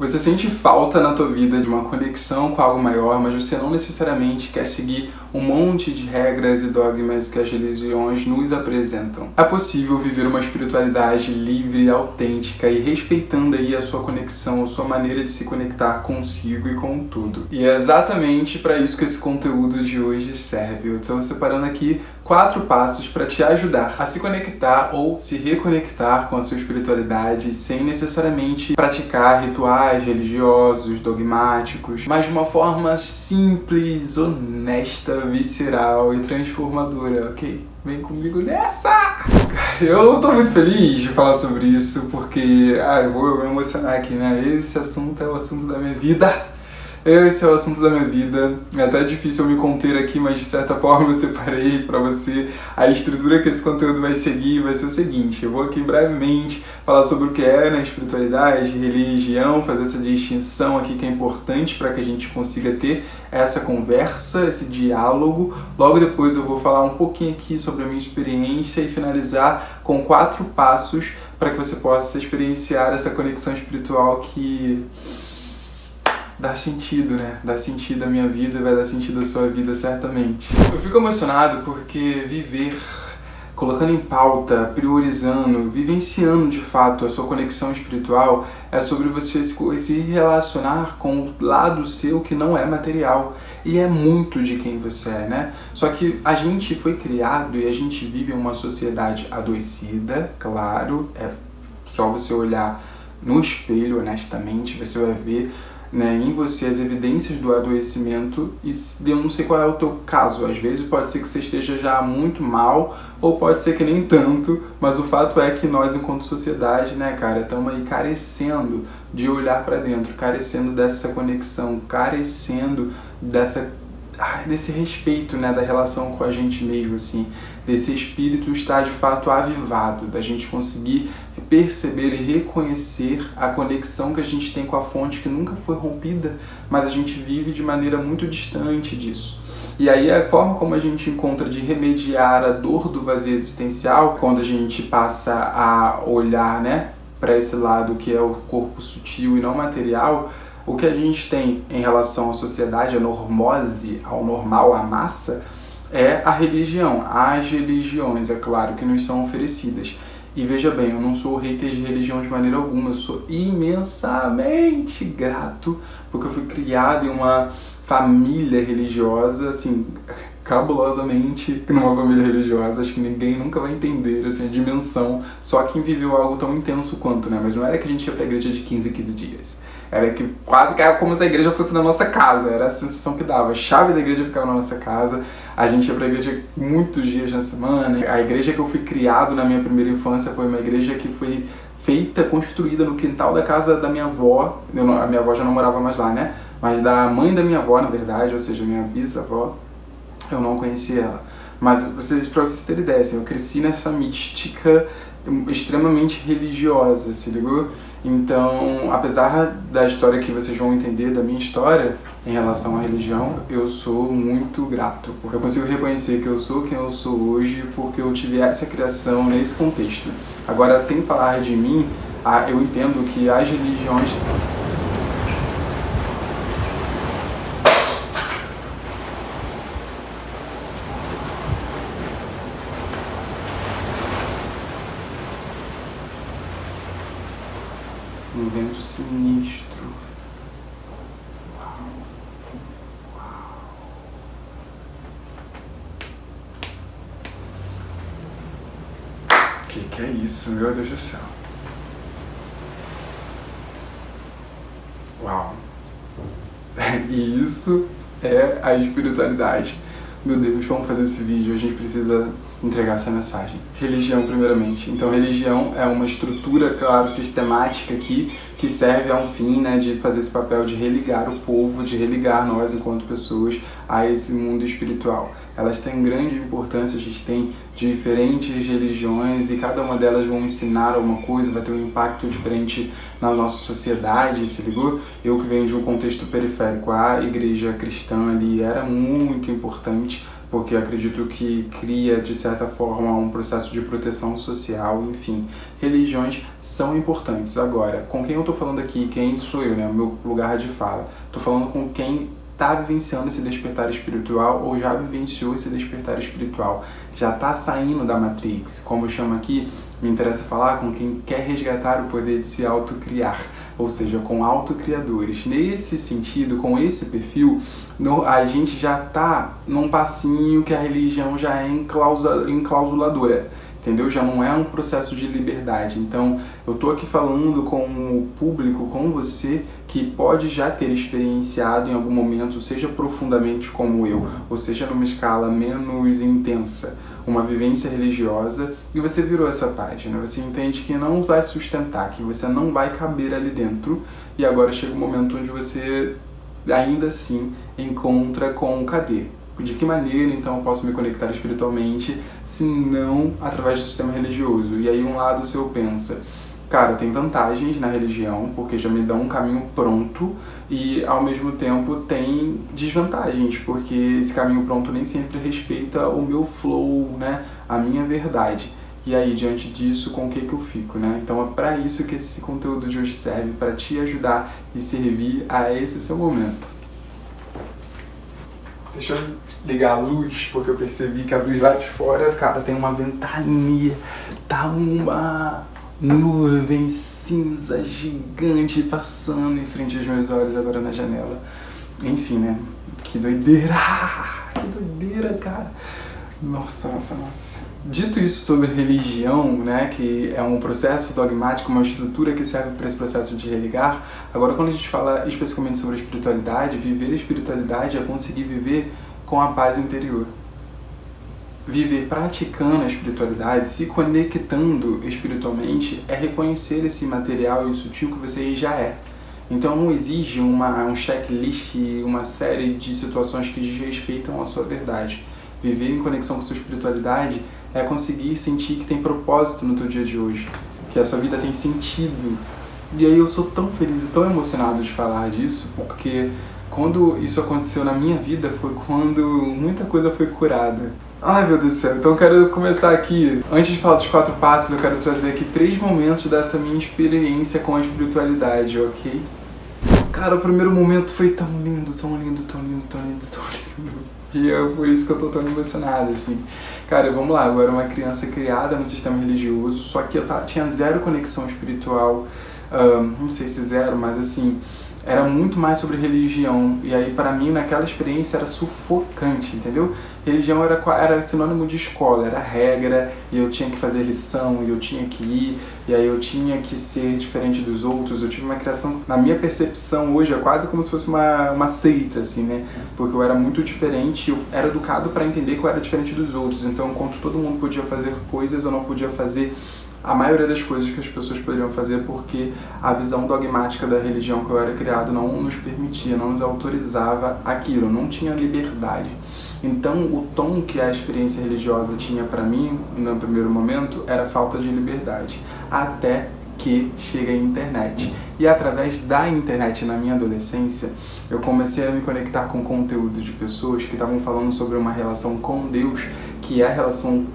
Você sente falta na tua vida de uma conexão com algo maior, mas você não necessariamente quer seguir um monte de regras e dogmas que as religiões nos apresentam. É possível viver uma espiritualidade livre, autêntica e respeitando aí a sua conexão, a sua maneira de se conectar consigo e com tudo. E é exatamente para isso que esse conteúdo de hoje serve. Eu estou separando aqui 4 passos para te ajudar a se conectar ou se reconectar com a sua espiritualidade sem necessariamente praticar rituais religiosos, dogmáticos, mas de uma forma simples, honesta, visceral e transformadora, ok? Vem comigo nessa! Eu tô muito feliz de falar sobre isso porque, eu vou me emocionar aqui, né? Esse assunto é o assunto da minha vida. Esse é o assunto da minha vida. É até difícil eu me conter aqui, mas de certa forma eu separei pra você. A estrutura que esse conteúdo vai seguir vai ser o seguinte: eu vou aqui brevemente falar sobre o que é, né, espiritualidade, religião, fazer essa distinção aqui que é importante para que a gente consiga ter essa conversa, esse diálogo. Logo depois eu vou falar um pouquinho aqui sobre a minha experiência e finalizar com 4 passos para que você possa experienciar essa conexão espiritual que dá sentido, né? Dá sentido à minha vida e vai dar sentido à sua vida, certamente. Eu fico emocionado porque viver colocando em pauta, priorizando, vivenciando de fato a sua conexão espiritual é sobre você se relacionar com o lado seu que não é material. E é muito de quem você é, né? Só que a gente foi criado e a gente vive em uma sociedade adoecida, claro. É só você olhar no espelho, honestamente, você vai ver, né, em você as evidências do adoecimento. E eu não sei qual é o teu caso, às vezes pode ser que você esteja já muito mal, ou pode ser que nem tanto, mas o fato é que nós, enquanto sociedade, né, cara, estamos aí carecendo de olhar para dentro, carecendo dessa conexão, carecendo desse respeito, né, da relação com a gente mesmo, assim, desse espírito estar de fato avivado, da gente conseguir perceber e reconhecer a conexão que a gente tem com a fonte que nunca foi rompida, mas a gente vive de maneira muito distante disso. E aí a forma como a gente encontra de remediar a dor do vazio existencial, quando a gente passa a olhar, né, para esse lado que é o corpo sutil e não material, o que a gente tem em relação à sociedade, à normose, ao normal, à massa, é a religião, as religiões, é claro, que nos são oferecidas. E veja bem, eu não sou hater de religião de maneira alguma, eu sou imensamente grato, porque eu fui criado em uma família religiosa, assim, cabulosamente numa família religiosa. Acho que ninguém nunca vai entender, assim, a dimensão, só quem viveu algo tão intenso quanto, né? Mas não era que a gente ia pra igreja de 15 em 15 dias. Era que quase que era como se a igreja fosse na nossa casa, era a sensação que dava. A chave da igreja ficava na nossa casa, a gente ia pra igreja muitos dias na semana. A igreja que eu fui criado na minha primeira infância foi uma igreja que foi feita, construída no quintal da casa da minha avó. A minha avó já não morava mais lá, né? Mas da mãe da minha avó, na verdade, ou seja, minha bisavó, eu não conhecia ela. Mas pra vocês terem ideia, assim, eu cresci nessa mística extremamente religiosa, se ligou? Então, apesar da história que vocês vão entender, da minha história em relação à religião, eu sou muito grato. Porque eu consigo reconhecer que eu sou quem eu sou hoje porque eu tive essa criação nesse contexto. Agora, sem falar de mim, eu entendo que as religiões... Um vento sinistro. Uau. Uau. Que é isso, meu Deus do céu? Uau. E isso é a espiritualidade. Meu Deus, vamos fazer esse vídeo, a gente precisa entregar essa mensagem. Religião, primeiramente. Então, religião é uma estrutura, claro, sistemática aqui, que serve a um fim, né, de fazer esse papel de religar o povo, de religar nós, enquanto pessoas, a esse mundo espiritual. Elas têm grande importância, a gente tem diferentes religiões e cada uma delas vão ensinar alguma coisa, vai ter um impacto diferente na nossa sociedade, se ligou? Eu que venho de um contexto periférico, a igreja cristã ali era muito importante porque eu acredito que cria, de certa forma, um processo de proteção social, enfim. Religiões são importantes. Agora, com quem eu estou falando aqui, quem sou eu, né? O meu lugar de fala. Estou falando com quem está vivenciando esse despertar espiritual ou já vivenciou esse despertar espiritual. Já está saindo da Matrix. Como eu chamo aqui, me interessa falar com quem quer resgatar o poder de se autocriar, ou seja, com autocriadores. Nesse sentido, com esse perfil, a gente já está num passinho que a religião já é enclausuladora, entendeu? Já não é um processo de liberdade. Então, eu estou aqui falando com o público, com você, que pode já ter experienciado em algum momento, seja profundamente como eu, ou seja, numa escala menos intensa, uma vivência religiosa, e você virou essa página, você entende que não vai sustentar, que você não vai caber ali dentro, e agora chega um momento onde você ainda assim encontra com cadê? De que maneira então eu posso me conectar espiritualmente se não através do sistema religioso? E aí um lado seu pensa, cara, tem vantagens na religião, porque já me dão um caminho pronto, e ao mesmo tempo tem desvantagens, porque esse caminho pronto nem sempre respeita o meu flow, né? A minha verdade. E aí, diante disso, com o que eu fico, né? Então é para isso que esse conteúdo de hoje serve, para te ajudar e servir a esse seu momento. Deixa eu ligar a luz, porque eu percebi que a luz lá de fora, cara, tem uma ventania, tá uma nuvem cinza gigante passando em frente aos meus olhos agora na janela. Enfim, né? Que doideira! Que doideira, cara! Nossa. Dito isso sobre religião, né, que é um processo dogmático, uma estrutura que serve para esse processo de religar, agora quando a gente fala especificamente sobre a espiritualidade, viver a espiritualidade é conseguir viver com a paz interior. Viver praticando a espiritualidade, se conectando espiritualmente, é reconhecer esse material e sutil que você já é. Então não exige um checklist, uma série de situações que desrespeitam a sua verdade. Viver em conexão com a sua espiritualidade é conseguir sentir que tem propósito no teu dia de hoje, que a sua vida tem sentido. E aí eu sou tão feliz e tão emocionado de falar disso, porque quando isso aconteceu na minha vida foi quando muita coisa foi curada. Ai, meu Deus do céu, então eu quero começar aqui. Antes de falar dos 4 passos, eu quero trazer aqui 3 momentos dessa minha experiência com a espiritualidade, ok? Cara, o primeiro momento foi tão lindo. E é por isso que eu tô tão emocionado, assim. Cara, vamos lá, eu era uma criança criada no sistema religioso, só que eu tinha zero conexão espiritual, não sei se zero, mas assim, era muito mais sobre religião. E aí, pra mim, naquela experiência era sufocante, entendeu? Religião era sinônimo de escola, era regra, e eu tinha que fazer lição, e eu tinha que ir, e aí eu tinha que ser diferente dos outros. Eu tive uma criação, na minha percepção hoje, é quase como se fosse uma seita, assim, né? Porque eu era muito diferente, eu era educado para entender que eu era diferente dos outros. Então, enquanto todo mundo podia fazer coisas, eu não podia fazer a maioria das coisas que as pessoas poderiam fazer, porque a visão dogmática da religião que eu era criado não nos permitia, não nos autorizava aquilo, não tinha liberdade. Então, o tom que a experiência religiosa tinha para mim, no primeiro momento, era falta de liberdade, até que chega a internet. E através da internet, na minha adolescência, eu comecei a me conectar com conteúdo de pessoas que estavam falando sobre uma relação com Deus, que é a relação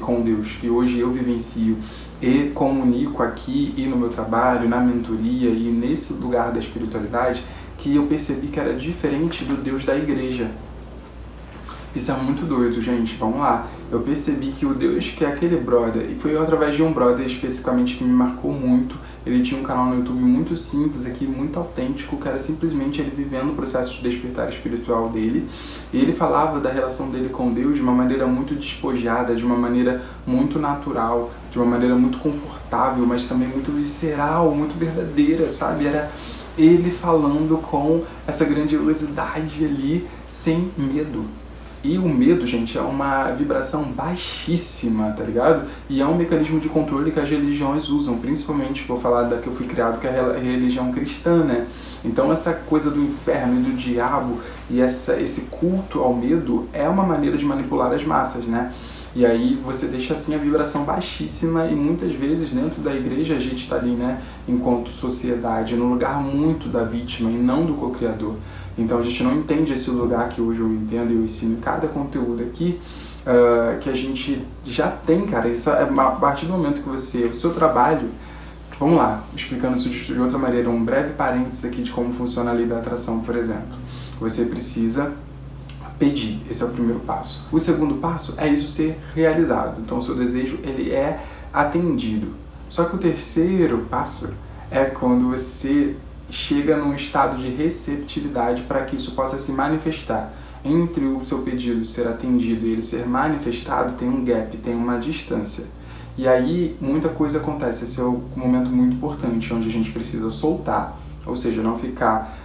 com Deus, que hoje eu vivencio e comunico aqui e no meu trabalho, na mentoria e nesse lugar da espiritualidade, que eu percebi que era diferente do Deus da igreja. Isso é muito doido, gente, vamos lá. Eu percebi que o Deus que é aquele brother, e foi através de um brother especificamente que me marcou muito, ele tinha um canal no YouTube muito simples aqui, muito autêntico, que era simplesmente ele vivendo o processo de despertar espiritual dele, e ele falava da relação dele com Deus de uma maneira muito despojada, de uma maneira muito natural, de uma maneira muito confortável, mas também muito visceral, muito verdadeira, sabe? Era ele falando com essa grandiosidade ali, sem medo. E o medo, gente, é uma vibração baixíssima, tá ligado? E é um mecanismo de controle que as religiões usam, principalmente, vou falar da que eu fui criado, que é a religião cristã, né? Então essa coisa do inferno e do diabo e esse culto ao medo é uma maneira de manipular as massas, né? E aí você deixa assim a vibração baixíssima e muitas vezes dentro da igreja a gente está ali, né, enquanto sociedade, no lugar muito da vítima e não do co-criador. Então a gente não entende esse lugar que hoje eu entendo e eu ensino em cada conteúdo aqui, que a gente já tem, cara. Isso é a partir do momento que você, o seu trabalho, vamos lá, explicando isso de outra maneira, um breve parênteses aqui de como funciona a lei da atração, por exemplo. Você precisa pedir, esse é o primeiro passo. O segundo passo é isso ser realizado, então o seu desejo ele é atendido. Só que o terceiro passo é quando você chega num estado de receptividade para que isso possa se manifestar. Entre o seu pedido ser atendido e ele ser manifestado tem um gap, tem uma distância. E aí muita coisa acontece, esse é um momento muito importante, onde a gente precisa soltar, ou seja, não ficar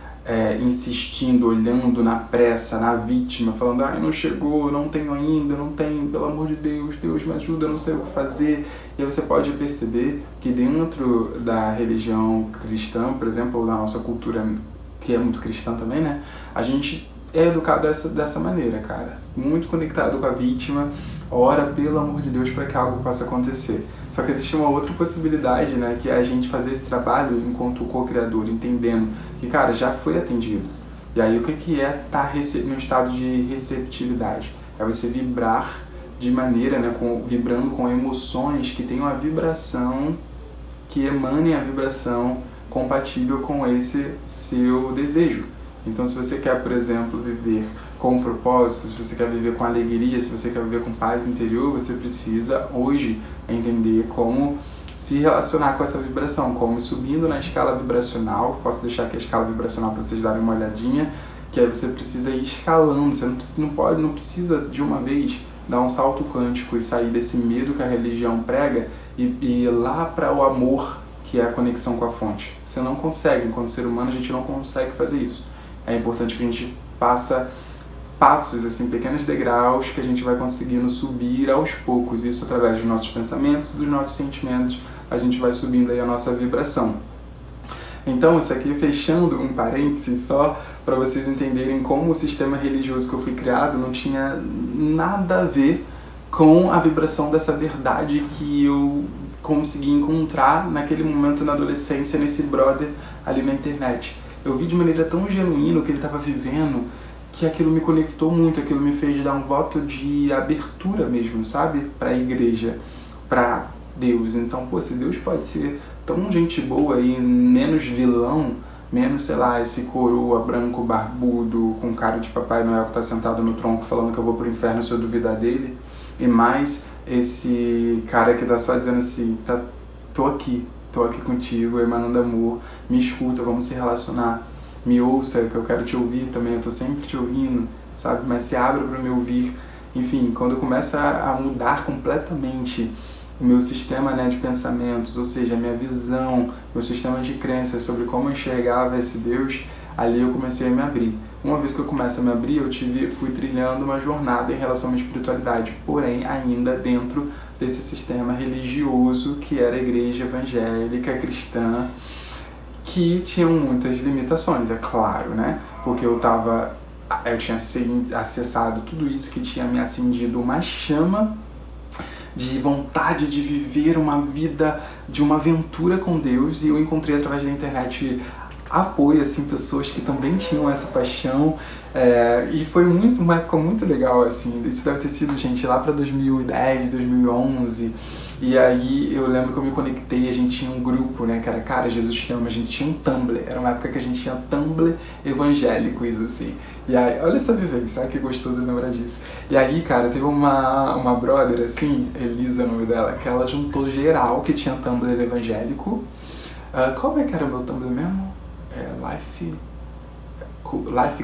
insistindo, olhando na pressa, na vítima, falando, não chegou, não tenho ainda, não tenho, pelo amor de Deus, Deus me ajuda, não sei o que fazer. E aí você pode perceber que dentro da religião cristã, por exemplo, ou da nossa cultura, que é muito cristã também, né, a gente é educado dessa maneira, cara, muito conectado com a vítima, ora pelo amor de Deus para que algo possa acontecer. Só que existe uma outra possibilidade, né, que é a gente fazer esse trabalho enquanto co-criador, entendendo que, cara, já foi atendido. E aí o que é estar no estado de receptividade? É você vibrar de maneira, né, vibrando com emoções que tenham a vibração, que emanem a vibração compatível com esse seu desejo. Então, se você quer, por exemplo, viver com propósito, se você quer viver com alegria, se você quer viver com paz interior, você precisa hoje entender como se relacionar com essa vibração, como subindo na escala vibracional. Posso deixar aqui a escala vibracional para vocês darem uma olhadinha, que aí você precisa ir escalando, você não precisa de uma vez dar um salto quântico e sair desse medo que a religião prega e ir lá para o amor, que é a conexão com a fonte. Você não consegue, enquanto ser humano a gente não consegue fazer isso. É importante que a gente passe passos, assim, pequenos degraus que a gente vai conseguindo subir aos poucos. Isso através dos nossos pensamentos, dos nossos sentimentos, a gente vai subindo aí a nossa vibração. Então, isso aqui fechando um parênteses só para vocês entenderem como o sistema religioso que eu fui criado não tinha nada a ver com a vibração dessa verdade que eu consegui encontrar naquele momento na adolescência, nesse brother ali na internet. Eu vi de maneira tão genuína o que ele estava vivendo, que aquilo me conectou muito, aquilo me fez dar um voto de abertura mesmo, sabe? Para a igreja, para Deus. Então, se Deus pode ser tão gente boa e menos vilão, menos, sei lá, esse coroa branco barbudo com cara de Papai Noel que tá sentado no tronco falando que eu vou pro inferno se eu duvidar dele, e mais esse cara que tá só dizendo assim, tô aqui contigo, emanando amor, me escuta, vamos se relacionar, me ouça, que eu quero te ouvir também, eu tô sempre te ouvindo, sabe? Mas se abra para me ouvir. Enfim, quando começa a mudar completamente o meu sistema, né, de pensamentos, ou seja, a minha visão, meu sistema de crenças sobre como eu enxergava esse Deus, ali eu comecei a me abrir. Uma vez que eu começo a me abrir, fui trilhando uma jornada em relação à espiritualidade, porém ainda dentro desse sistema religioso que era a igreja evangélica cristã, que tinham muitas limitações, é claro, né? Porque eu tinha acessado tudo isso que tinha me acendido uma chama de vontade de viver uma vida, de uma aventura com Deus, e eu encontrei através da internet apoio, assim, pessoas que também tinham essa paixão, e foi uma época muito legal, assim. Isso deve ter sido, gente, lá para 2010, 2011, e aí eu lembro que eu me conectei, a gente tinha um grupo, né, que era Cara, Jesus Chama, a gente tinha um Tumblr, era uma época que a gente tinha Tumblr evangélicos, assim, e aí, olha essa vivência, sabe que gostoso lembrar disso. E aí, cara, teve uma brother, assim, Elisa, o nome dela, que ela juntou geral que tinha Tumblr evangélico. Como é que era o meu Tumblr mesmo? Life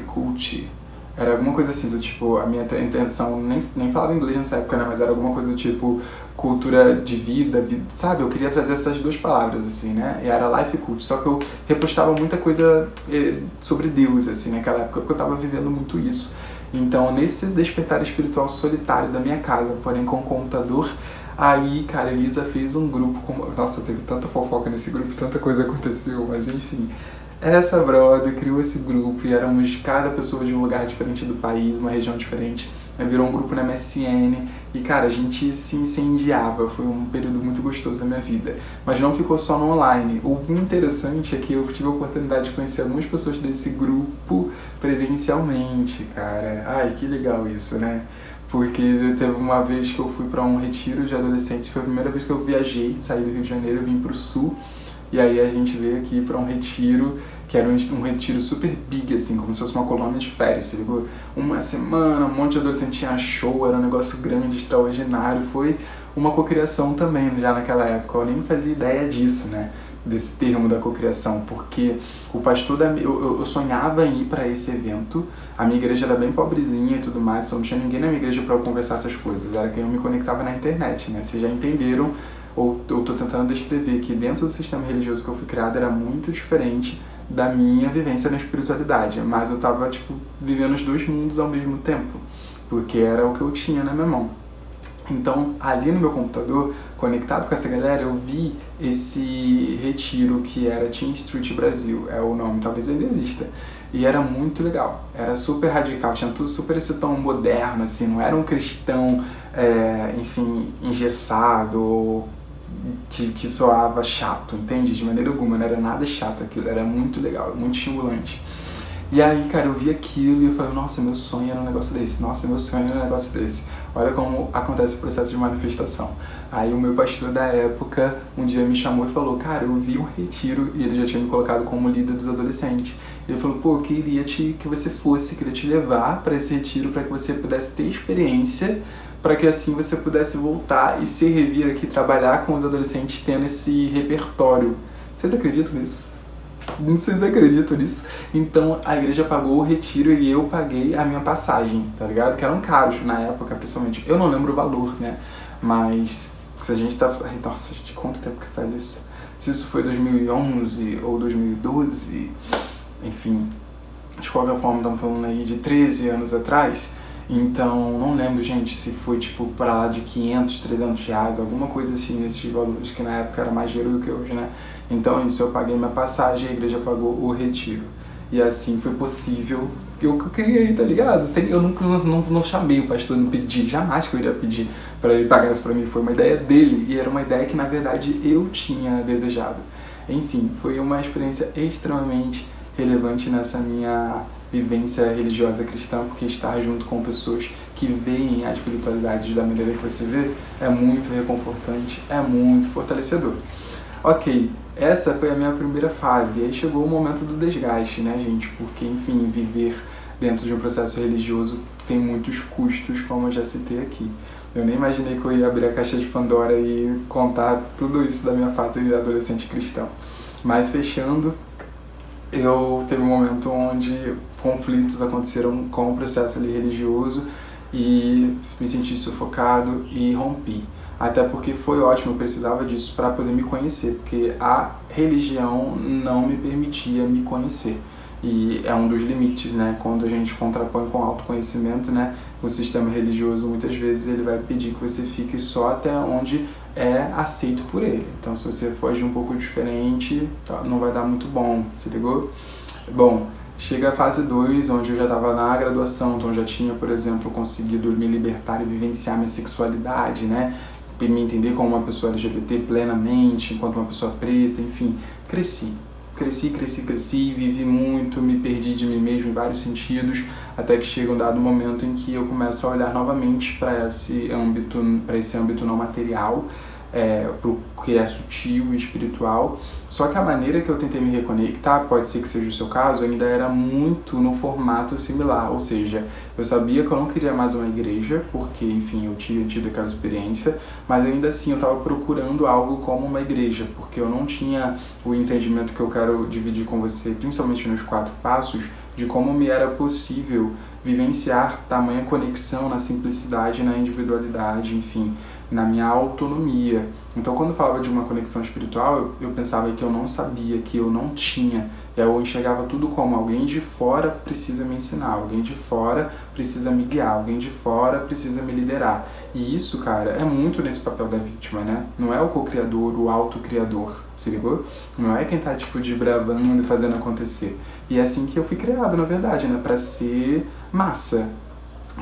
Cult. Era alguma coisa assim, do tipo, a minha intenção, nem falava inglês nessa época, né, mas era alguma coisa do tipo, cultura de vida, sabe? Eu queria trazer essas duas palavras, assim, né, e era Life Cult, só que eu repostava muita coisa sobre Deus, assim, naquela época, porque eu tava vivendo muito isso. Então, nesse despertar espiritual solitário da minha casa, porém com computador, aí, cara, Elisa fez um grupo Nossa, teve tanta fofoca nesse grupo, tanta coisa aconteceu, mas enfim. Essa brother criou esse grupo e éramos cada pessoa de um lugar diferente do país, uma região diferente. virou um grupo na MSN e, cara, a gente se incendiava. Foi um período muito gostoso da minha vida. Mas não ficou só no online. O interessante é que eu tive a oportunidade de conhecer algumas pessoas desse grupo presencialmente, cara. Ai, que legal isso, né? Porque teve uma vez que eu fui para um retiro de adolescentes, foi a primeira vez que eu viajei, saí do Rio de Janeiro, eu vim pro Sul, e aí a gente veio aqui para um retiro, que era um retiro super big, assim, como se fosse uma colônia de férias, você ligou? Uma semana, um monte de adolescente tinha show, era um negócio grande, extraordinário, foi uma cocriação também, já naquela época, eu nem fazia ideia disso, né? Desse termo da cocriação, porque o pastor eu sonhava em ir para esse evento. A minha igreja era bem pobrezinha e tudo mais, só não tinha ninguém na minha igreja para eu conversar essas coisas, era quem eu me conectava na internet, né? Vocês já entenderam, ou eu tô tentando descrever que dentro do sistema religioso que eu fui criado era muito diferente da minha vivência na espiritualidade, mas eu tava, tipo, vivendo os dois mundos ao mesmo tempo, porque era o que eu tinha na minha mão. Então, ali no meu computador, conectado com essa galera, eu vi esse retiro que era Teen Street Brasil, é o nome, talvez ainda exista. E era muito legal, era super radical, tinha tudo super esse tom moderno, assim, não era um cristão, enfim, engessado, ou que soava chato, entende? De maneira alguma, não era nada chato aquilo, era muito legal, muito estimulante. E aí, cara, eu vi aquilo e eu falei, nossa, meu sonho era um negócio desse, nossa, meu sonho era um negócio desse. Olha como acontece o processo de manifestação. Aí o meu pastor da época, um dia me chamou e falou, cara, eu vi um retiro, e ele já tinha me colocado como líder dos adolescentes. Ele falou, pô, eu queria que você fosse, queria te levar para esse retiro para que você pudesse ter experiência, para que assim você pudesse voltar e se revir aqui, trabalhar com os adolescentes tendo esse repertório. Vocês acreditam nisso? Vocês acreditam nisso? Então a igreja pagou o retiro e eu paguei a minha passagem, tá ligado? Que eram caros na época, principalmente. Eu não lembro o valor, né? Mas se a gente tá... Nossa, gente, quanto tempo que faz isso? Se isso foi 2011 ou 2012, enfim, de qualquer forma estamos falando aí de 13 anos atrás. Então, não lembro, gente, se foi tipo para lá de 500, 300 reais, alguma coisa assim nesses valores, que na época era mais dinheiro do que hoje, né? Então, isso, eu paguei minha passagem e a igreja pagou o retiro. E assim foi possível que eu criei, tá ligado? Eu nunca não chamei o pastor, não pedi, jamais que eu iria pedir para ele pagar isso pra mim. Foi uma ideia dele e era uma ideia que, na verdade, eu tinha desejado. Enfim, foi uma experiência extremamente relevante nessa minha vivência religiosa cristã, porque estar junto com pessoas que veem a espiritualidade da maneira que você vê é muito reconfortante, é muito fortalecedor. Ok, essa foi a minha primeira fase, e aí chegou o momento do desgaste, né, gente? Porque, enfim, viver dentro de um processo religioso tem muitos custos, como eu já citei aqui. Eu nem imaginei que eu ia abrir a caixa de Pandora e contar tudo isso da minha fase de adolescente cristão. Mas fechando, eu teve um momento onde conflitos aconteceram com o processo ali religioso e me senti sufocado e rompi. Até porque foi ótimo, eu precisava disso para poder me conhecer, porque a religião não me permitia me conhecer. E é um dos limites, né? Quando a gente contrapõe com autoconhecimento, né? O sistema religioso, muitas vezes, ele vai pedir que você fique só até onde é aceito por ele. Então, se você foge um pouco diferente, não vai dar muito bom, se ligou? Bom, chega a fase 2, onde eu já estava na graduação, então eu já tinha, por exemplo, conseguido me libertar e vivenciar minha sexualidade, né? Me entender como uma pessoa LGBT plenamente, enquanto uma pessoa preta, enfim, cresci, vivi muito, me perdi de mim mesmo em vários sentidos, até que chega um dado momento em que eu começo a olhar novamente para esse âmbito não material, pro que é sutil e espiritual. Só que a maneira que eu tentei me reconectar, pode ser que seja o seu caso, ainda era muito no formato similar, ou seja, eu sabia que eu não queria mais uma igreja, porque, enfim, eu tinha tido aquela experiência, mas ainda assim eu estava procurando algo como uma igreja, porque eu não tinha o entendimento que eu quero dividir com você, principalmente nos 4 passos, de como me era possível vivenciar tamanha conexão na simplicidade, na individualidade, enfim, na minha autonomia. Então, quando eu falava de uma conexão espiritual, eu pensava que eu não sabia, que eu não tinha. Eu enxergava tudo como alguém de fora precisa me ensinar, alguém de fora precisa me guiar, alguém de fora precisa me liderar. E isso, cara, é muito nesse papel da vítima, né? Não é o co-criador, o autocriador, se ligou? Não é quem tá, tipo, desbravando e fazendo acontecer. E é assim que eu fui criado, na verdade, né? Pra ser massa.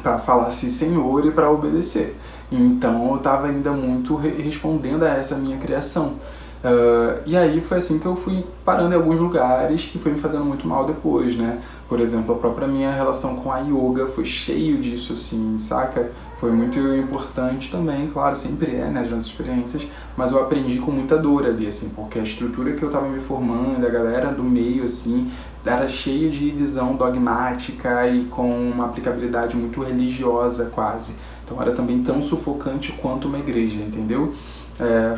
para falar sim senhor e para obedecer. Então eu estava ainda muito respondendo a essa minha criação. E aí foi assim que eu fui parando em alguns lugares que foi me fazendo muito mal depois, né? Por exemplo, a própria minha relação com a yoga foi cheio disso, assim, saca? Foi muito importante também, claro, sempre é, né, as nossas experiências, mas eu aprendi com muita dor ali, assim, porque a estrutura que eu tava me formando, a galera do meio, assim, era cheia de visão dogmática e com uma aplicabilidade muito religiosa, quase. Então era também tão sufocante quanto uma igreja, entendeu?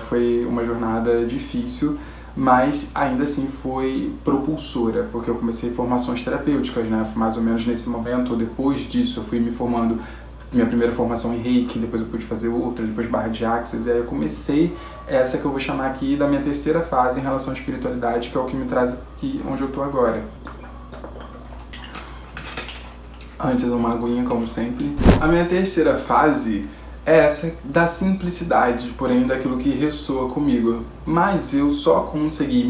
Foi uma jornada difícil, mas ainda assim foi propulsora, porque eu comecei formações terapêuticas, né? Mais ou menos nesse momento, ou depois disso, eu fui me formando, minha primeira formação em Reiki, depois eu pude fazer outra, depois barra de Axis, e aí eu comecei essa que eu vou chamar aqui da minha terceira fase em relação à espiritualidade, que é o que me traz aqui onde eu tô agora. Antes uma aguinha, como sempre. A minha terceira fase é essa da simplicidade, porém daquilo que ressoa comigo. Mas eu só consegui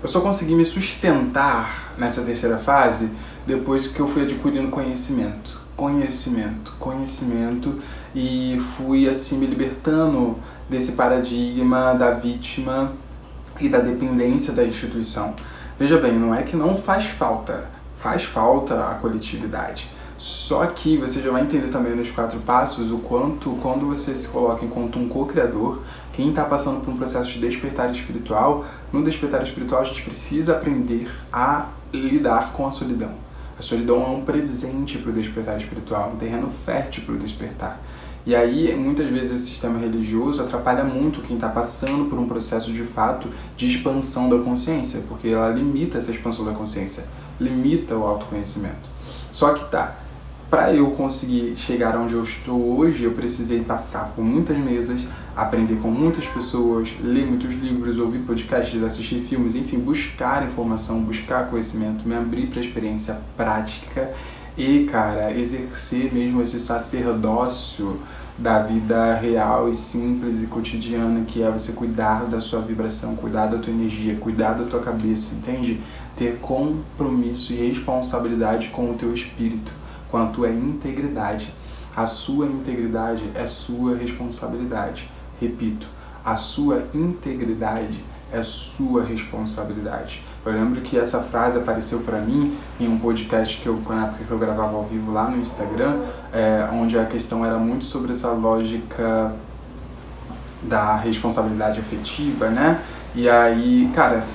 Eu só consegui me sustentar nessa terceira fase depois que eu fui adquirindo conhecimento, e fui assim me libertando desse paradigma da vítima e da dependência da instituição. Veja bem, não é que não faz falta a coletividade. Só que você já vai entender também nos 4 passos o quanto, quando você se coloca enquanto um co-criador, quem está passando por um processo de despertar espiritual, no despertar espiritual a gente precisa aprender a lidar com a solidão. A solidão é um presente para o despertar espiritual, um terreno fértil para o despertar. E aí, muitas vezes, esse sistema religioso atrapalha muito quem está passando por um processo de fato de expansão da consciência, porque ela limita essa expansão da consciência, limita o autoconhecimento. Só que para eu conseguir chegar onde eu estou hoje, eu precisei passar por muitas mesas, aprender com muitas pessoas, ler muitos livros, ouvir podcasts, assistir filmes, enfim, buscar informação, buscar conhecimento, me abrir para a experiência prática e, cara, exercer mesmo esse sacerdócio da vida real e simples e cotidiana, que é você cuidar da sua vibração, cuidar da tua energia, cuidar da tua cabeça, entende? Ter compromisso e responsabilidade com o teu espírito, com a tua integridade. A sua integridade é sua responsabilidade. Repito, a sua integridade é sua responsabilidade. Eu lembro que essa frase apareceu para mim em um podcast na época que eu gravava ao vivo lá no Instagram, onde a questão era muito sobre essa lógica da responsabilidade afetiva, né? E aí, cara,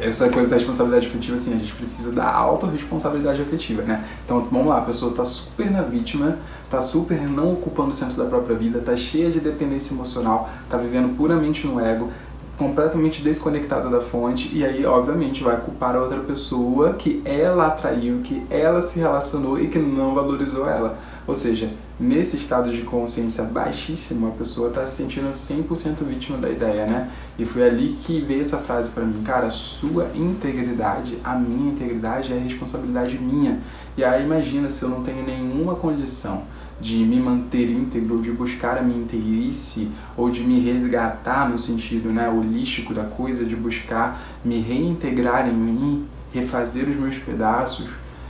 essa coisa da responsabilidade afetiva, assim, a gente precisa da autorresponsabilidade afetiva, né? Então, vamos lá, a pessoa tá super na vítima, tá super não ocupando o centro da própria vida, tá cheia de dependência emocional, tá vivendo puramente no ego, completamente desconectada da fonte, e aí, obviamente, vai culpar a outra pessoa que ela atraiu, que ela se relacionou e que não valorizou ela. Ou seja, nesse estado de consciência baixíssimo, a pessoa está se sentindo 100% vítima da ideia, né? E foi ali que veio essa frase para mim, cara, sua integridade, a minha integridade é responsabilidade minha. E aí imagina se eu não tenho nenhuma condição de me manter íntegro, de buscar a minha inteirice, ou de me resgatar no sentido, né, holístico da coisa, de buscar me reintegrar em mim, refazer os meus pedaços.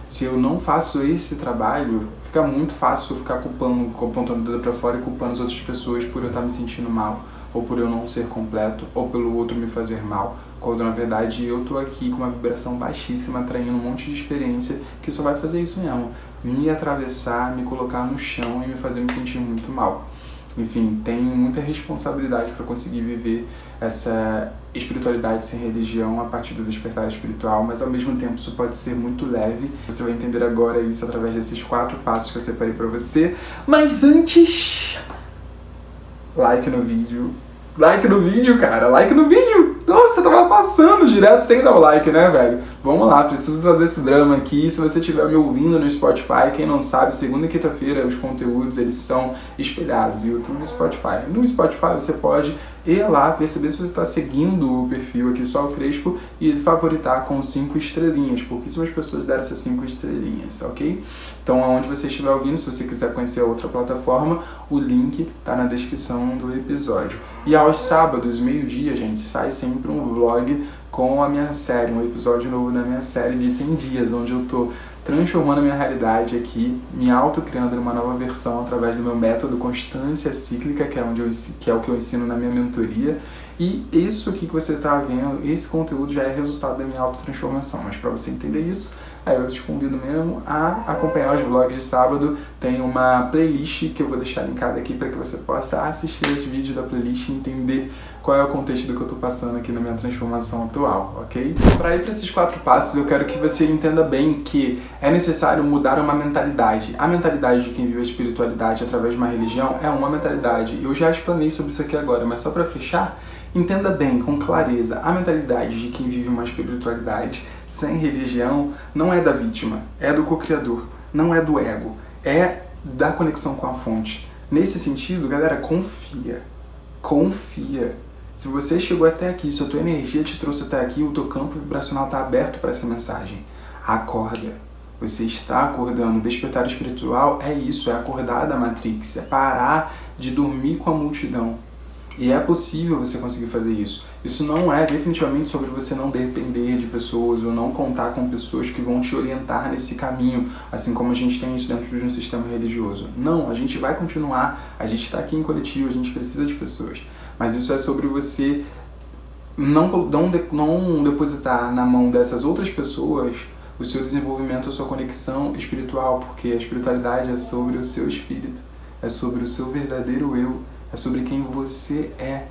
Se eu não faço esse trabalho, fica muito fácil eu ficar apontando o dedo pra fora e culpando as outras pessoas por eu estar me sentindo mal, ou por eu não ser completo, ou pelo outro me fazer mal, quando na verdade eu tô aqui com uma vibração baixíssima, atraindo um monte de experiência que só vai fazer isso mesmo, me atravessar, me colocar no chão e me fazer me sentir muito mal. Enfim, tenho muita responsabilidade para conseguir viver essa espiritualidade sem religião a partir do despertar espiritual, mas ao mesmo tempo isso pode ser muito leve. Você vai entender agora isso através desses 4 passos que eu separei para você. Mas antes, like no vídeo, cara, like no vídeo! Nossa, tava passando direto sem dar o like, né, velho? Vamos lá, preciso fazer esse drama aqui. Se você estiver me ouvindo no Spotify, quem não sabe, segunda e quinta-feira os conteúdos, eles são espelhados, YouTube e Spotify. No Spotify você pode E lá perceber se você está seguindo o perfil aqui Só o Crespo e favoritar com 5 estrelinhas. Pouquíssimas pessoas deram essas 5 estrelinhas, ok? Então, aonde você estiver ouvindo, se você quiser conhecer a outra plataforma, o link tá na descrição do episódio. E aos sábados, meio-dia, gente, sai sempre um vlog com a minha série, um episódio novo da minha série de 100 dias, onde eu tô transformando a minha realidade aqui, me autocriando numa nova versão através do meu método Constância Cíclica, que é o que eu ensino na minha mentoria. E isso aqui que você está vendo, esse conteúdo já é resultado da minha autotransformação. Mas para você entender isso, aí eu te convido mesmo a acompanhar os vlogs de sábado. Tem uma playlist que eu vou deixar linkada aqui para que você possa assistir esse vídeo da playlist e entender qual é o contexto do que eu estou passando aqui na minha transformação atual, ok? Para ir para esses 4 passos, eu quero que você entenda bem que é necessário mudar uma mentalidade. A mentalidade de quem vive a espiritualidade através de uma religião é uma mentalidade. Eu já explanei sobre isso aqui agora, mas só para fechar, entenda bem, com clareza, a mentalidade de quem vive uma espiritualidade sem religião não é da vítima, é do co-criador, não é do ego, é da conexão com a fonte. Nesse sentido, galera, confia. Se você chegou até aqui, se a tua energia te trouxe até aqui, o teu campo vibracional está aberto para essa mensagem. Acorda. Você está acordando. Despertar espiritual é isso, é acordar da Matrix, é parar de dormir com a multidão. E é possível você conseguir fazer isso. Isso não é definitivamente sobre você não depender de pessoas ou não contar com pessoas que vão te orientar nesse caminho, assim como a gente tem isso dentro de um sistema religioso. Não, a gente vai continuar, a gente está aqui em coletivo, a gente precisa de pessoas. Mas isso é sobre você não depositar na mão dessas outras pessoas o seu desenvolvimento, a sua conexão espiritual, porque a espiritualidade é sobre o seu espírito, é sobre o seu verdadeiro eu, é sobre quem você é.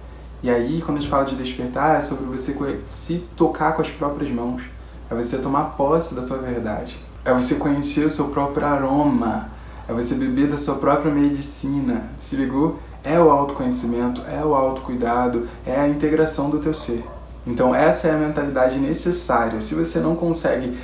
E aí, quando a gente fala de despertar, é sobre você se tocar com as próprias mãos, é você tomar posse da tua verdade, é você conhecer o seu próprio aroma, é você beber da sua própria medicina, se ligou? É o autoconhecimento, é o autocuidado, é a integração do teu ser. Então essa é a mentalidade necessária. Se você não consegue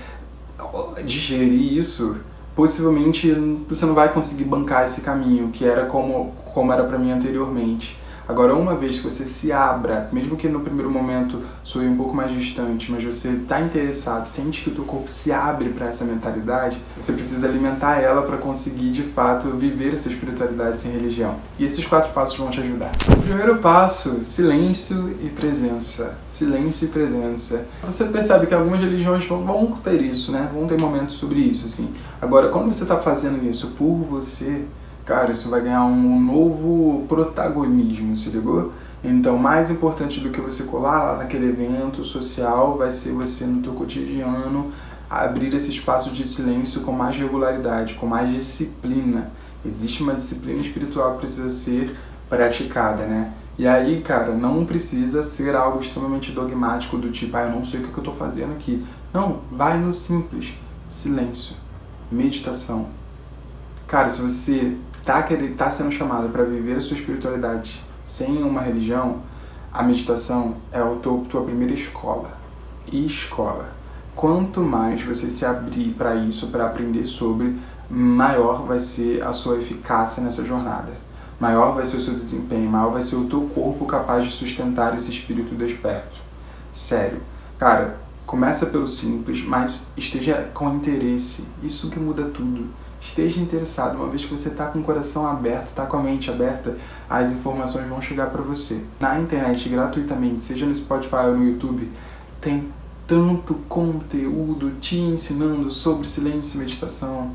digerir isso, possivelmente você não vai conseguir bancar esse caminho, que era como era para mim anteriormente. Agora, uma vez que você se abra, mesmo que no primeiro momento soe um pouco mais distante, mas você está interessado, sente que o teu corpo se abre para essa mentalidade, você precisa alimentar ela para conseguir, de fato, viver essa espiritualidade sem religião. E esses 4 passos vão te ajudar. O primeiro passo, silêncio e presença. Silêncio e presença. Você percebe que algumas religiões vão ter isso, né? Vão ter momentos sobre isso, assim. Agora, quando você está fazendo isso por você, cara, isso vai ganhar um novo protagonismo, se ligou? Então, mais importante do que você colar lá naquele evento social vai ser você, no teu cotidiano, abrir esse espaço de silêncio com mais regularidade, com mais disciplina. Existe uma disciplina espiritual que precisa ser praticada, né? E aí, cara, não precisa ser algo extremamente dogmático do tipo, eu não sei o que eu tô fazendo aqui. Não, vai no simples. Silêncio. Meditação. Cara, se você tá sendo chamado para viver a sua espiritualidade sem uma religião, a meditação é a tua primeira escola. E escola. Quanto mais você se abrir para isso, para aprender sobre, maior vai ser a sua eficácia nessa jornada. Maior vai ser o seu desempenho, maior vai ser o teu corpo capaz de sustentar esse espírito desperto. Sério. Cara, começa pelo simples, mas esteja com interesse. Isso que muda tudo. Esteja interessado. Uma vez que você está com o coração aberto, está com a mente aberta, as informações vão chegar para você. Na internet, gratuitamente, seja no Spotify ou no YouTube, tem tanto conteúdo te ensinando sobre silêncio e meditação.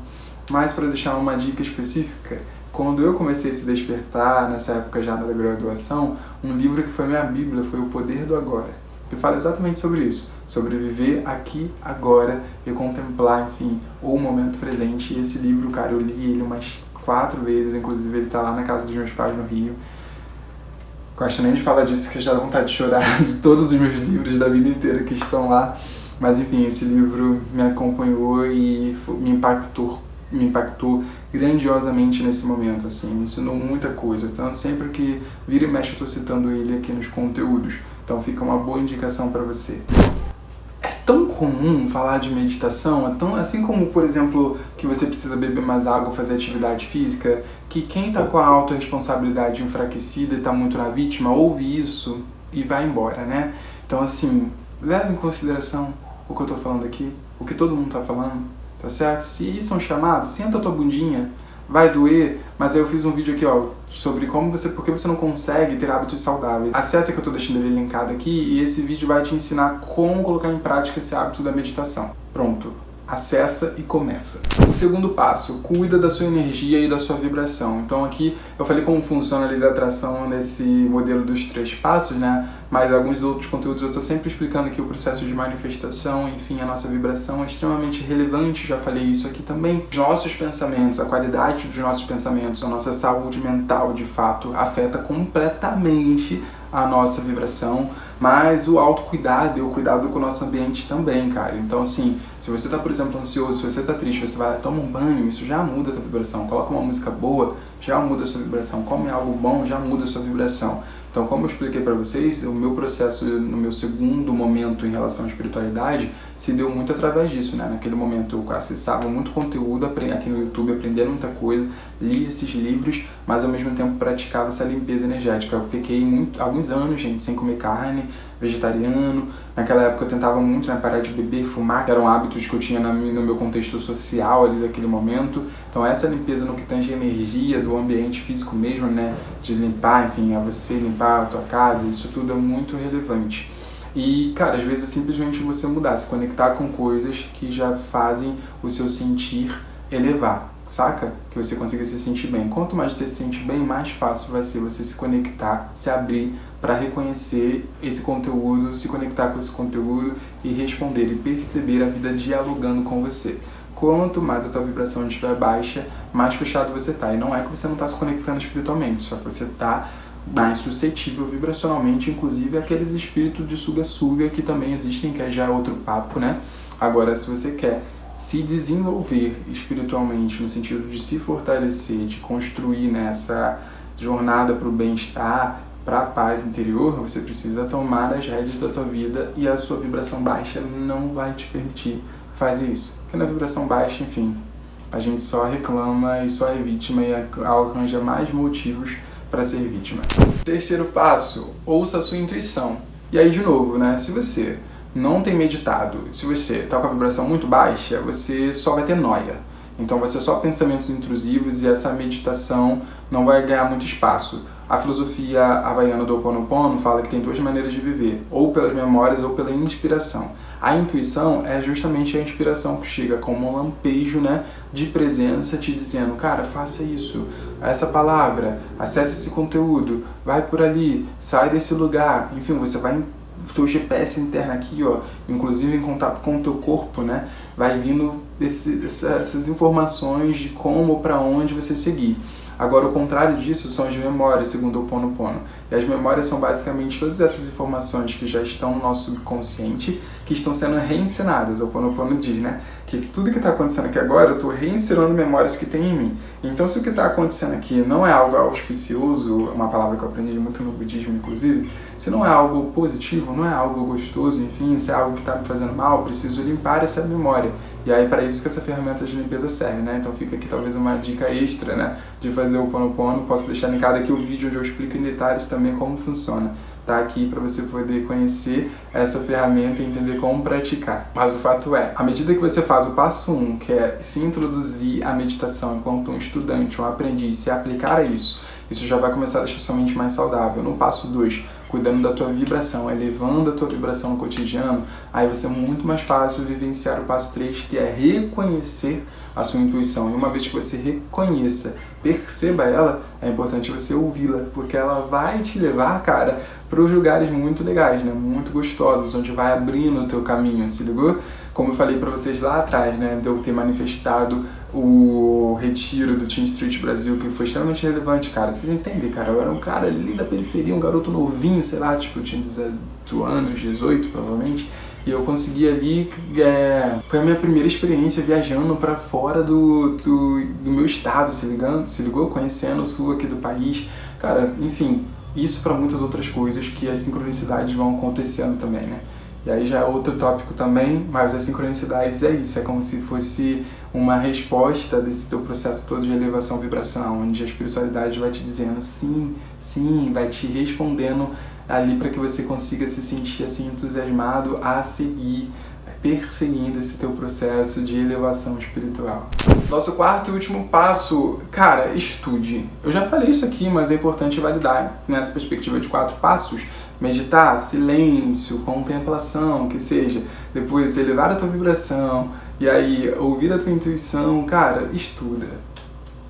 Mas para deixar uma dica específica, quando eu comecei a se despertar, nessa época já da graduação, um livro que foi minha bíblia foi O Poder do Agora. Que fala exatamente sobre isso, sobre viver aqui, agora e contemplar, enfim, o momento presente. E esse livro, cara, eu li ele umas 4 vezes, inclusive ele tá lá na casa dos meus pais no Rio. Gosto nem de falar disso, que já dá vontade de chorar de todos os meus livros da vida inteira que estão lá. Mas enfim, esse livro me acompanhou e me impactou grandiosamente nesse momento, assim, me ensinou muita coisa. Então sempre que vira e mexe eu tô citando ele aqui nos conteúdos. Então fica uma boa indicação para você. É tão comum falar de meditação, é tão, assim como, por exemplo, que você precisa beber mais água, fazer atividade física, que quem tá com a autorresponsabilidade enfraquecida e tá muito na vítima, ouve isso e vai embora, né? Então, assim, leva em consideração o que eu tô falando aqui, o que todo mundo tá falando, tá certo? Se isso é um chamado, senta a tua bundinha, vai doer, mas aí eu fiz um vídeo aqui, ó, sobre por que você não consegue ter hábitos saudáveis. Acesse que eu tô deixando ele linkado aqui e esse vídeo vai te ensinar como colocar em prática esse hábito da meditação. Pronto. Acessa e começa. O segundo passo, cuida da sua energia e da sua vibração. Então aqui eu falei como funciona a lei da atração nesse modelo dos 3 passos, né? Mas alguns outros conteúdos eu estou sempre explicando aqui o processo de manifestação, enfim, a nossa vibração é extremamente relevante, já falei isso aqui também. Os nossos pensamentos, a qualidade dos nossos pensamentos, a nossa saúde mental, de fato, afeta completamente a nossa vibração, mas o autocuidado e o cuidado com o nosso ambiente também, cara. Então, assim, se você tá, por exemplo, ansioso, se você tá triste, você vai lá, toma um banho, isso já muda a sua vibração. Coloca uma música boa, já muda a sua vibração. Come algo bom, já muda a sua vibração. Então, como eu expliquei para vocês, o meu processo no meu segundo momento em relação à espiritualidade se deu muito através disso, né? Naquele momento eu acessava muito conteúdo aqui no YouTube, aprendendo muita coisa, li esses livros, mas ao mesmo tempo praticava essa limpeza energética. Eu fiquei alguns anos, gente, sem comer carne, vegetariano. Naquela época eu tentava muito, né, parar de beber, fumar, que eram hábitos que eu tinha no meu contexto social ali daquele momento. Então essa limpeza no que tange energia do ambiente físico mesmo, né, de limpar, enfim, você limpar a tua casa, isso tudo é muito relevante. E, cara, às vezes é simplesmente você mudar, se conectar com coisas que já fazem o seu sentir elevar, saca? Que você consiga se sentir bem. Quanto mais você se sente bem, mais fácil vai ser você se conectar, se abrir para reconhecer esse conteúdo, se conectar com esse conteúdo e responder e perceber a vida dialogando com você. Quanto mais a tua vibração estiver baixa, mais fechado você tá. E não é que você não está se conectando espiritualmente, só que você tá mais suscetível vibracionalmente, inclusive aqueles espíritos de suga-suga que também existem, que já é outro papo, né? Agora, se você quer se desenvolver espiritualmente, no sentido de se fortalecer, de construir nessa jornada para o bem-estar, para a paz interior, você precisa tomar as rédeas da tua vida e a sua vibração baixa não vai te permitir fazer isso. Porque na vibração baixa, enfim, a gente só reclama e só é vítima e arranja mais motivos para ser vítima. Terceiro passo, ouça a sua intuição. E aí, de novo, né, se você não tem meditado, se você está com a vibração muito baixa, você só vai ter noia. Então vai ser só pensamentos intrusivos e essa meditação não vai ganhar muito espaço. A filosofia havaiana do Ho Oponopono fala que tem 2 maneiras de viver, ou pelas memórias ou pela inspiração. A intuição é justamente a inspiração que chega como um lampejo, né, de presença te dizendo, cara, faça isso, essa palavra, acesse esse conteúdo, vai por ali, sai desse lugar, enfim, você vai o teu GPS interno aqui, ó, inclusive em contato com o teu corpo, né, vai vindo essas informações de como, para onde você seguir. Agora, o contrário disso são as memórias, segundo o Ho Oponopono. E as memórias são basicamente todas essas informações que já estão no nosso subconsciente, que estão sendo reencenadas. O Ho Oponopono diz, né, que tudo que está acontecendo aqui agora, eu estou reencenando memórias que tem em mim. Então, se o que está acontecendo aqui não é algo auspicioso, uma palavra que eu aprendi muito no budismo, inclusive, se não é algo positivo, não é algo gostoso, enfim, se é algo que está me fazendo mal, eu preciso limpar essa memória. E aí, para isso que essa ferramenta de limpeza serve, né? Então fica aqui talvez uma dica extra, né, de fazer o Ho Oponopono. Posso deixar linkado aqui o vídeo onde eu explico em detalhes também como funciona. Tá aqui para você poder conhecer essa ferramenta e entender como praticar. Mas o fato é, à medida que você faz o passo 1, que é se introduzir à meditação enquanto um estudante, um aprendiz, se aplicar a isso já vai começar a deixar sua mente mais saudável. No passo 2, cuidando da tua vibração, elevando a tua vibração no cotidiano, aí vai ser muito mais fácil vivenciar o passo 3, que é reconhecer a sua intuição. E uma vez que você reconheça, perceba ela, é importante você ouvi-la, porque ela vai te levar, cara, para os lugares muito legais, né? Muito gostosos, onde vai abrindo o teu caminho, se ligou? Como eu falei para vocês lá atrás, né, de eu ter manifestado o retiro do Teen Street Brasil, que foi extremamente relevante, cara. Vocês entendem, cara? Eu era um cara ali da periferia, um garoto novinho, sei lá, tipo, eu tinha 18 anos, 18 provavelmente, e eu consegui ali, foi a minha primeira experiência viajando para fora do meu estado, se ligou? Conhecendo o sul aqui do país, cara, enfim, isso para muitas outras coisas que as sincronicidades vão acontecendo também, né? E aí já é outro tópico também, mas as sincronicidades é isso, é como se fosse uma resposta desse teu processo todo de elevação vibracional, onde a espiritualidade vai te dizendo sim, sim, vai te respondendo ali para que você consiga se sentir assim entusiasmado a seguir, perseguindo esse teu processo de elevação espiritual. Nosso quarto e último passo, cara, estude. Eu já falei isso aqui, mas é importante validar nessa perspectiva de 4 passos. Meditar, silêncio, contemplação, que seja. Depois elevar a tua vibração e aí ouvir a tua intuição. Cara, estuda.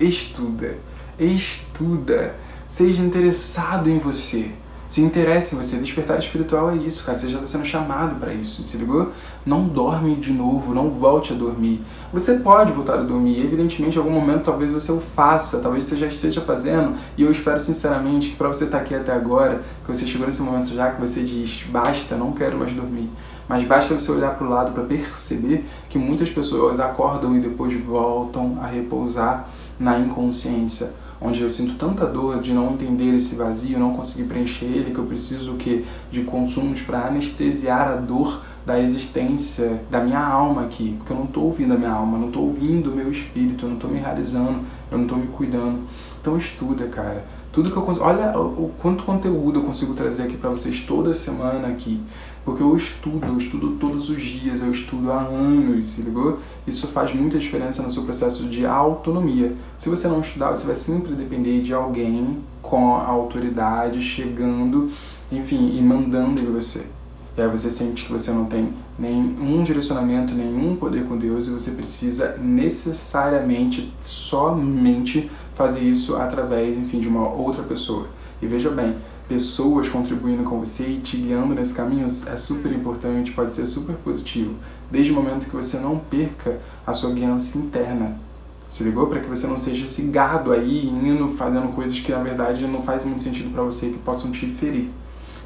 Estuda. Estuda. Seja interessado em você. Se interesse em você. Despertar espiritual é isso, cara. Você já está sendo chamado para isso, se ligou? Não dorme de novo, não volte a dormir. Você pode voltar a dormir, evidentemente em algum momento talvez você o faça, talvez você já esteja fazendo, e eu espero sinceramente que para você estar aqui até agora, que você chegou nesse momento já que você diz, basta, não quero mais dormir. Mas basta você olhar para o lado para perceber que muitas pessoas acordam e depois voltam a repousar na inconsciência, onde eu sinto tanta dor de não entender esse vazio, não conseguir preencher ele, que eu preciso o quê? De consumos para anestesiar a dor da existência da minha alma aqui, porque eu não estou ouvindo a minha alma, eu não estou ouvindo o meu espírito, eu não estou me realizando, eu não estou me cuidando. Então estuda, cara. Tudo que eu consigo, olha o quanto conteúdo eu consigo trazer aqui para vocês toda semana aqui. Porque eu estudo todos os dias, eu estudo há anos, se ligou? Isso faz muita diferença no seu processo de autonomia. Se você não estudar, você vai sempre depender de alguém com a autoridade chegando, enfim, e mandando em você. E aí você sente que você não tem nenhum direcionamento, nenhum poder com Deus, e você precisa necessariamente, somente fazer isso através, enfim, de uma outra pessoa. E veja bem, pessoas contribuindo com você e te guiando nesse caminho é super importante, pode ser super positivo, desde o momento que você não perca a sua guiança interna. Se ligou? Para que você não seja esse gado aí, indo, fazendo coisas que na verdade não faz muito sentido para você, que possam te ferir.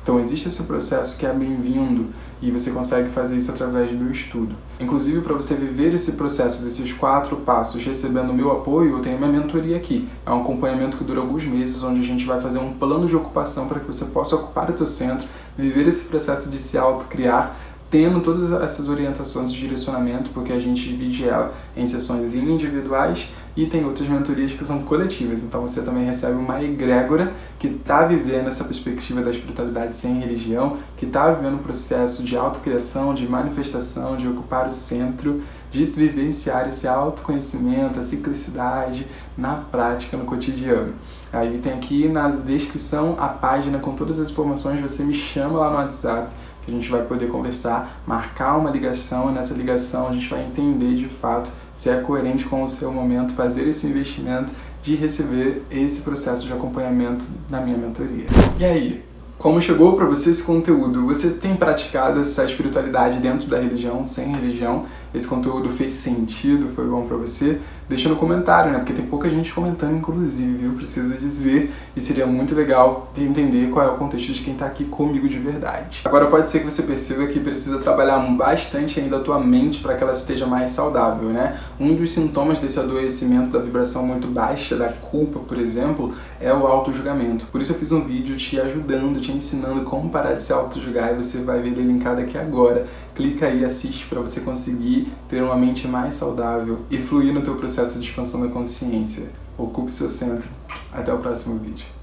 Então existe esse processo que é bem-vindo e você consegue fazer isso através do estudo. Inclusive, para você viver esse processo desses 4 passos recebendo o meu apoio, eu tenho minha mentoria aqui. É um acompanhamento que dura alguns meses, onde a gente vai fazer um plano de ocupação para que você possa ocupar o teu centro, viver esse processo de se autocriar, tendo todas essas orientações de direcionamento, porque a gente divide ela em sessões individuais e tem outras mentorias que são coletivas. Então você também recebe uma egrégora que está vivendo essa perspectiva da espiritualidade sem religião, que está vivendo o processo de autocriação, de manifestação, de ocupar o centro, de vivenciar esse autoconhecimento, a ciclicidade na prática, no cotidiano. Aí tem aqui na descrição a página com todas as informações, você me chama lá no WhatsApp, a gente vai poder conversar, marcar uma ligação, e nessa ligação a gente vai entender de fato se é coerente com o seu momento, fazer esse investimento de receber esse processo de acompanhamento na minha mentoria. E aí, como chegou para você esse conteúdo? Você tem praticado essa espiritualidade dentro da religião, sem religião? Esse conteúdo fez sentido? Foi bom para você? Deixa no comentário, né? Porque tem pouca gente comentando, inclusive, viu? Preciso dizer. E seria muito legal entender qual é o contexto de quem tá aqui comigo de verdade. Agora pode ser que você perceba que precisa trabalhar bastante ainda a tua mente para que ela esteja mais saudável, né? Um dos sintomas desse adoecimento da vibração muito baixa, da culpa, por exemplo, é o auto-julgamento. Por isso eu fiz um vídeo te ajudando, te ensinando como parar de se auto-julgar, e você vai ver ele linkado aqui agora. Clica aí e assiste para você conseguir ter uma mente mais saudável e fluir no teu processo de expansão da consciência. Ocupe seu centro. Até o próximo vídeo.